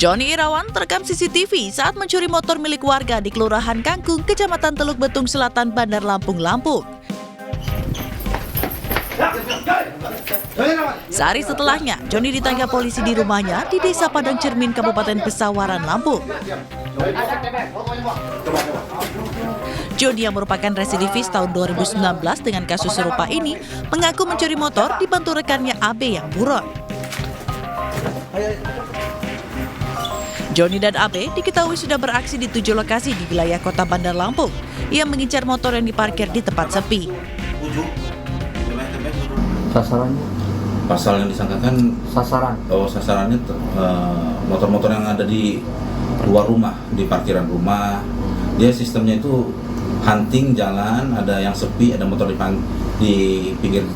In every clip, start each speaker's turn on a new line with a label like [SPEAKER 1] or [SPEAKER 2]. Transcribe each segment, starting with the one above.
[SPEAKER 1] Joni Irawan terekam CCTV saat mencuri motor milik warga di Kelurahan Kangkung, Kecamatan Teluk Betung Selatan, Bandar Lampung, Lampung. Sehari setelahnya, Joni ditangkap polisi di rumahnya di Desa Padang Cermin, Kabupaten Pesawaran, Lampung. Joni yang merupakan residivis tahun 2019 dengan kasus serupa ini mengaku mencuri motor dibantu rekannya AB yang buron. Joni dan AB diketahui sudah beraksi di 7 lokasi di wilayah kota Bandar Lampung. Ia mengincar motor yang diparkir di tempat sepi.
[SPEAKER 2] Sasarannya?
[SPEAKER 3] Pasal yang disangkakan
[SPEAKER 2] Sasaran?
[SPEAKER 3] Sasarannya motor-motor yang ada di luar rumah, di parkiran rumah. Dia sistemnya itu hunting jalan, ada yang sepi, ada motor di pinggir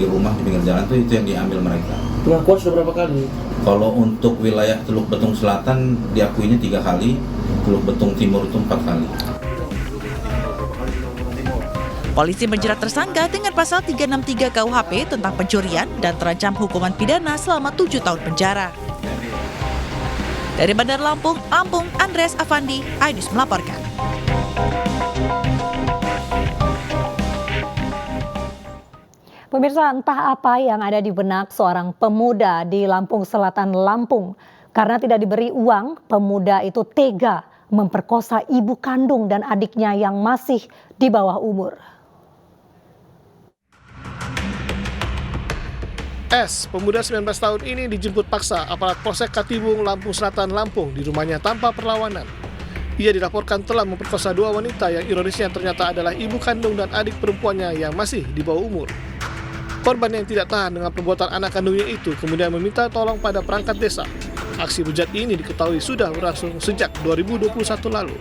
[SPEAKER 3] rumah, di pinggir jalan itu yang diambil mereka.
[SPEAKER 2] Pengakuan sudah berapa kali?
[SPEAKER 3] Kalau untuk wilayah Teluk Betung Selatan diakuinya 3 kali, Teluk Betung Timur itu 4 kali.
[SPEAKER 1] Polisi menjerat tersangka dengan pasal 363 KUHP tentang pencurian dan terancam hukuman pidana selama 7 tahun penjara. Dari Bandar Lampung, Andreas Afandi, iNews melaporkan.
[SPEAKER 4] Pemirsa, entah apa yang ada di benak seorang pemuda di Lampung Selatan, Lampung. Karena tidak diberi uang, pemuda itu tega memperkosa ibu kandung dan adiknya yang masih di bawah umur.
[SPEAKER 5] S, pemuda 19 tahun ini dijemput paksa aparat Polsek Katibung, Lampung Selatan, Lampung di rumahnya tanpa perlawanan. Ia dilaporkan telah memperkosa 2 wanita yang ironisnya ternyata adalah ibu kandung dan adik perempuannya yang masih di bawah umur. Korban yang tidak tahan dengan perbuatan anak kandungnya itu kemudian meminta tolong pada perangkat desa. Aksi bejat ini diketahui sudah berlangsung sejak 2021 lalu.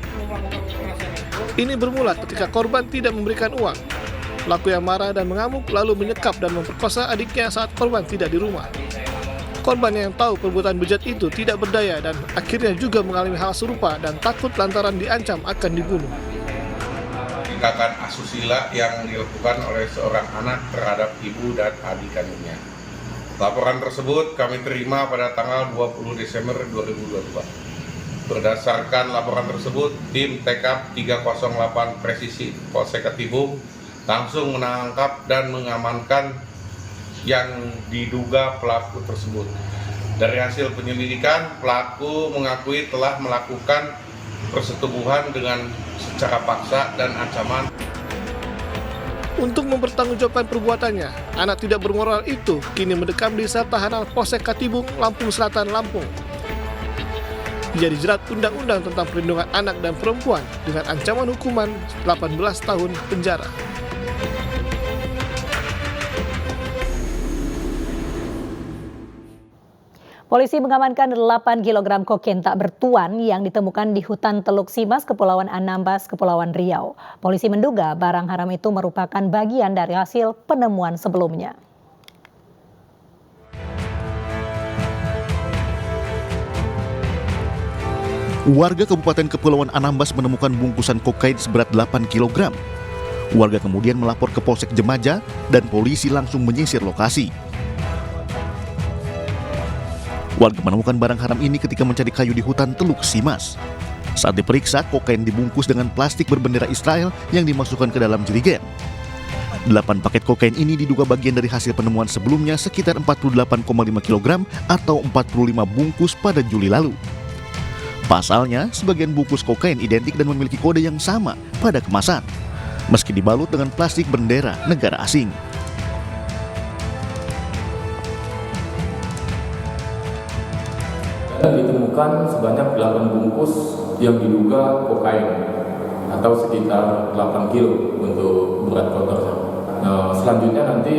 [SPEAKER 5] Ini bermula ketika korban tidak memberikan uang. Pelaku yang marah dan mengamuk lalu menyekap dan memperkosa adiknya saat korban tidak di rumah. Korban yang tahu perbuatan bejat itu tidak berdaya dan akhirnya juga mengalami hal serupa dan takut lantaran diancam akan dibunuh.
[SPEAKER 6] Tindakan asusila yang dilakukan oleh seorang anak terhadap ibu dan adik kandungnya. Laporan tersebut kami terima pada tanggal 20 Desember 2022. Berdasarkan laporan tersebut, tim TK 308 Presisi Polsek Katibung langsung menangkap dan mengamankan yang diduga pelaku tersebut. Dari hasil penyelidikan, pelaku mengakui telah melakukan persetubuhan dengan secara paksa dan ancaman.
[SPEAKER 5] Untuk mempertanggungjawabkan perbuatannya, anak tidak bermoral itu kini mendekam di sel tahanan Polsek Katibung, Lampung Selatan, Lampung. Ia dijerat Undang-Undang tentang Perlindungan Anak dan Perempuan dengan ancaman hukuman 18 tahun penjara.
[SPEAKER 4] Polisi mengamankan 8 kg kokain tak bertuan yang ditemukan di hutan Teluk Simas, Kepulauan Anambas, Kepulauan Riau. Polisi menduga barang haram itu merupakan bagian dari hasil penemuan sebelumnya.
[SPEAKER 7] Warga Kabupaten Kepulauan Anambas menemukan bungkusan kokain seberat 8 kg. Warga kemudian melapor ke Polsek Jemaja dan polisi langsung menyisir lokasi. Warga menemukan barang haram ini ketika mencari kayu di hutan Teluk Simas. Saat diperiksa, kokain dibungkus dengan plastik berbendera Israel yang dimasukkan ke dalam jerigen. 8 paket kokain ini diduga bagian dari hasil penemuan sebelumnya sekitar 48,5 kg atau 45 bungkus pada Juli lalu. Pasalnya, sebagian bungkus kokain identik dan memiliki kode yang sama pada kemasan, meski dibalut dengan plastik bendera negara asing.
[SPEAKER 8] Ditemukan sebanyak 8 bungkus yang diduga kokain atau sekitar 8 kilo untuk berat kotornya. Selanjutnya nanti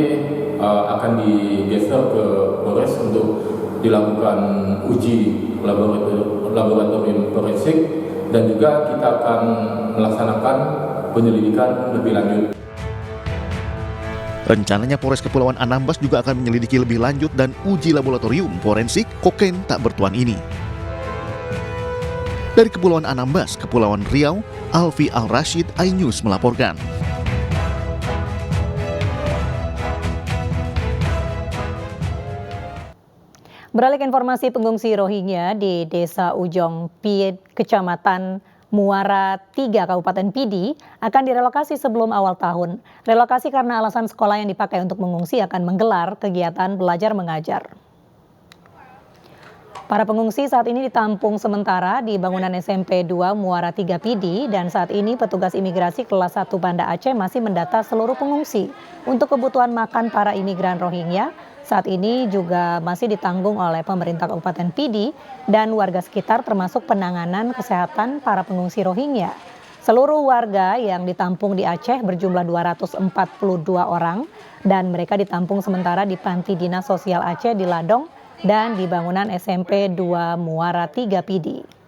[SPEAKER 8] akan digeser ke Polres untuk dilakukan uji laboratorium forensik dan juga kita akan melaksanakan penyelidikan lebih lanjut.
[SPEAKER 7] Rencananya Polres Kepulauan Anambas juga akan menyelidiki lebih lanjut dan uji laboratorium forensik kokain tak bertuan ini. Dari Kepulauan Anambas, Kepulauan Riau, Alfi Al-Rashid, iNews melaporkan.
[SPEAKER 4] Beralih ke informasi pengungsi Rohingya di Desa Ujong Pied, Kecamatan Muara 3, Kabupaten Pidi, akan direlokasi sebelum awal tahun. Relokasi karena alasan sekolah yang dipakai untuk mengungsi akan menggelar kegiatan belajar mengajar. Para pengungsi saat ini ditampung sementara di bangunan SMP 2 Muara 3 Pidi, dan saat ini petugas imigrasi kelas 1 Banda Aceh masih mendata seluruh pengungsi. Untuk kebutuhan makan para imigran Rohingya, saat ini juga masih ditanggung oleh pemerintah Kabupaten Pidi dan warga sekitar, termasuk penanganan kesehatan para pengungsi Rohingya. Seluruh warga yang ditampung di Aceh berjumlah 242 orang dan mereka ditampung sementara di Panti Dinas Sosial Aceh di Ladong dan di bangunan SMP 2 Muara 3 Pidi.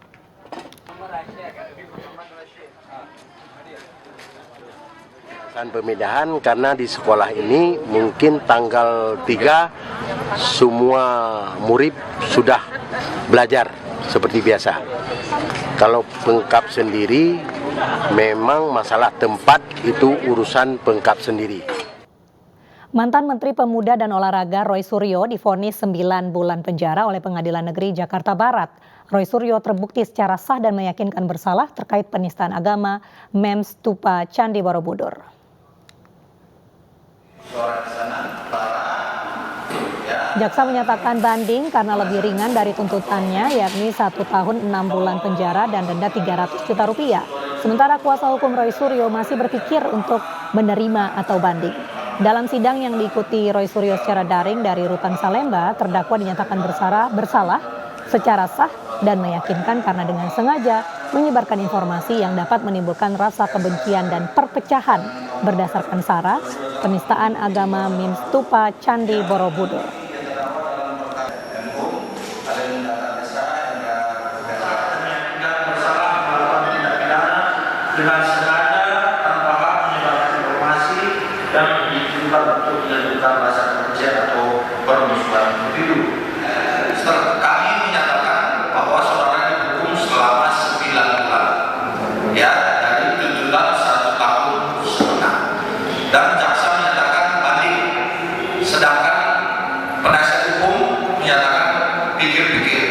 [SPEAKER 9] Pemindahan karena di sekolah ini mungkin tanggal 3 semua murid sudah belajar seperti biasa. Kalau Pemkab sendiri memang masalah tempat itu urusan Pemkab sendiri.
[SPEAKER 4] Mantan Menteri Pemuda dan Olahraga Roy Suryo divonis 9 bulan penjara oleh Pengadilan Negeri Jakarta Barat. Roy Suryo terbukti secara sah dan meyakinkan bersalah terkait penistaan agama Mem Stupa Candi Borobudur. Jaksa menyatakan banding karena lebih ringan dari tuntutannya, yakni 1 tahun 6 bulan penjara dan denda 300 juta rupiah. Sementara kuasa hukum Roy Suryo masih berpikir untuk menerima atau banding. Dalam sidang yang diikuti Roy Suryo secara daring dari Rutan Salemba, terdakwa dinyatakan bersalah secara sah dan meyakinkan karena dengan sengaja menyebarkan informasi yang dapat menimbulkan rasa kebencian dan perpecahan berdasarkan sara penistaan agama Mem Stupa Candi Borobudur.
[SPEAKER 10] Dengan sengaja tanpa hak menyebarkan informasi dan ditujukan untuk menyebutkan rasa kebencian atau permusuhan individu. Kami menyatakan bahwa saudara dihukum selama 9 bulan, ya, dari tuntutan 1 tahun setengah, dan jaksa menyatakan banding, sedangkan penasihat hukum menyatakan pikir-pikir.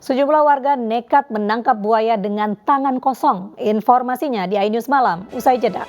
[SPEAKER 4] Sejumlah warga nekat menangkap buaya dengan tangan kosong. Informasinya di iNews Malam, usai jeda.